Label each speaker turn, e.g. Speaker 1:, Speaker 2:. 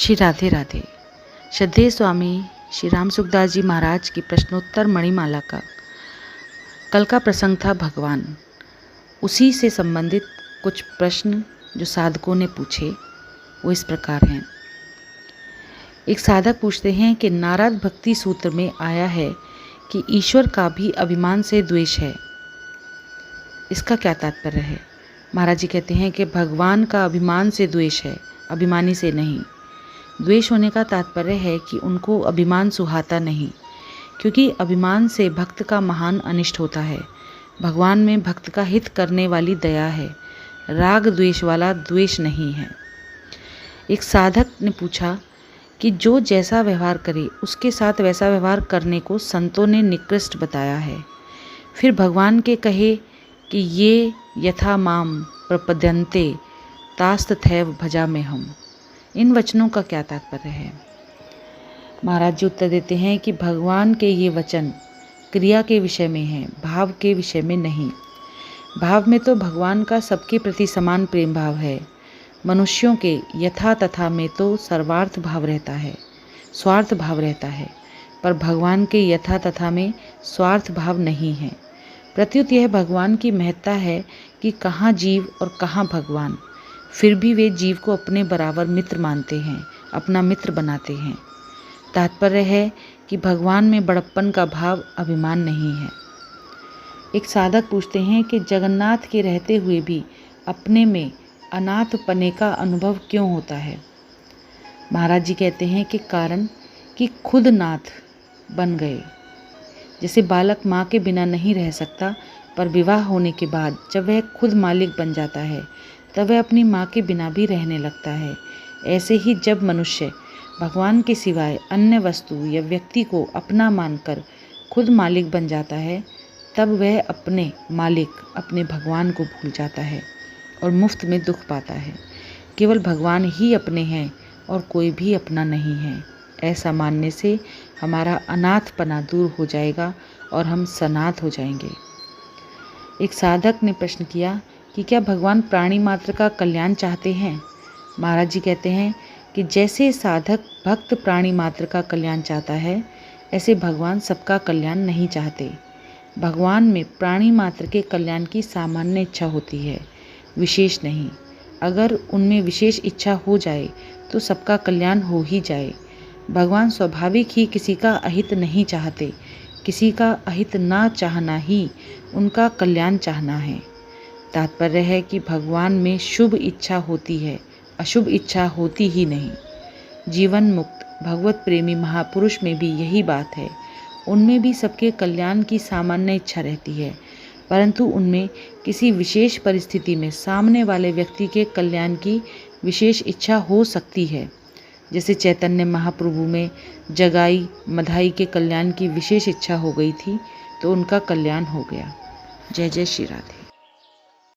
Speaker 1: श्री राधे राधे। श्रद्धेय स्वामी श्री राम सुखदास जी महाराज की प्रश्नोत्तर मणिमाला का कल का प्रसंग था भगवान। उसी से संबंधित कुछ प्रश्न जो साधकों ने पूछे वो इस प्रकार हैं। एक साधक पूछते हैं कि नारद भक्ति सूत्र में आया है कि ईश्वर का भी अभिमान से द्वेष है, इसका क्या तात्पर्य है? महाराज जी कहते हैं कि भगवान का अभिमान से द्वेष है, अभिमानी से नहीं। द्वेष होने का तात्पर्य है कि उनको अभिमान सुहाता नहीं, क्योंकि अभिमान से भक्त का महान अनिष्ट होता है। भगवान में भक्त का हित करने वाली दया है, राग द्वेष वाला द्वेष नहीं है। एक साधक ने पूछा कि जो जैसा व्यवहार करे उसके साथ वैसा व्यवहार करने को संतों ने निकृष्ट बताया है। फिर भगवान के कहे कि ये यथा माम प्रपद्यन्ते तास्तथैव भजामि हम, इन वचनों का क्या तात्पर्य है? महाराज जी उत्तर देते हैं कि भगवान के ये वचन क्रिया के विषय में हैं, भाव के विषय में नहीं। भाव में तो भगवान का सबके प्रति समान प्रेम भाव है। मनुष्यों के यथा तथा में तो सर्वार्थ भाव रहता है, स्वार्थ भाव रहता है, पर भगवान के यथा तथा में स्वार्थ भाव नहीं है। प्रत्युत यह भगवान की महत्ता है कि कहाँ जीव और कहाँ भगवान, फिर भी वे जीव को अपने बराबर मित्र मानते हैं, अपना मित्र बनाते हैं। तात्पर्य है कि भगवान में बड़प्पन का भाव अभिमान नहीं है। एक साधक पूछते हैं कि जगन्नाथ के रहते हुए भी अपने में अनाथ पने का अनुभव क्यों होता है? महाराज जी कहते हैं कि कारण कि खुद नाथ बन गए। जैसे बालक माँ के बिना नहीं रह सकता, पर विवाह होने के बाद जब वह खुद मालिक बन जाता है तब वह अपनी माँ के बिना भी रहने लगता है। ऐसे ही जब मनुष्य भगवान के सिवाय अन्य वस्तु या व्यक्ति को अपना मानकर खुद मालिक बन जाता है, तब वह अपने मालिक अपने भगवान को भूल जाता है और मुफ्त में दुख पाता है। केवल भगवान ही अपने हैं और कोई भी अपना नहीं है। ऐसा मानने से हमारा अनाथपना दूर हो जाएगा और हम सनाथ हो जाएंगे। एक साधक ने प्रश्न किया कि क्या भगवान प्राणी मात्र का कल्याण चाहते हैं? महाराज जी कहते हैं कि जैसे साधक भक्त प्राणी मात्र का कल्याण चाहता है, ऐसे भगवान सबका कल्याण नहीं चाहते। भगवान में प्राणी मात्र के कल्याण की सामान्य इच्छा होती है, विशेष नहीं। अगर उनमें विशेष इच्छा हो जाए तो सबका कल्याण हो ही जाए। भगवान स्वाभाविक ही किसी का अहित नहीं चाहते, किसी का अहित ना चाहना ही उनका कल्याण चाहना है। तात्पर्य है कि भगवान में शुभ इच्छा होती है, अशुभ इच्छा होती ही नहीं। जीवन मुक्त भगवत प्रेमी महापुरुष में भी यही बात है। उनमें भी सबके कल्याण की सामान्य इच्छा रहती है, परंतु उनमें किसी विशेष परिस्थिति में सामने वाले व्यक्ति के कल्याण की विशेष इच्छा हो सकती है। जैसे चैतन्य महाप्रभु में जगाई मधाई के कल्याण की विशेष इच्छा हो गई थी, तो उनका कल्याण हो गया। जय जय श्री राधे।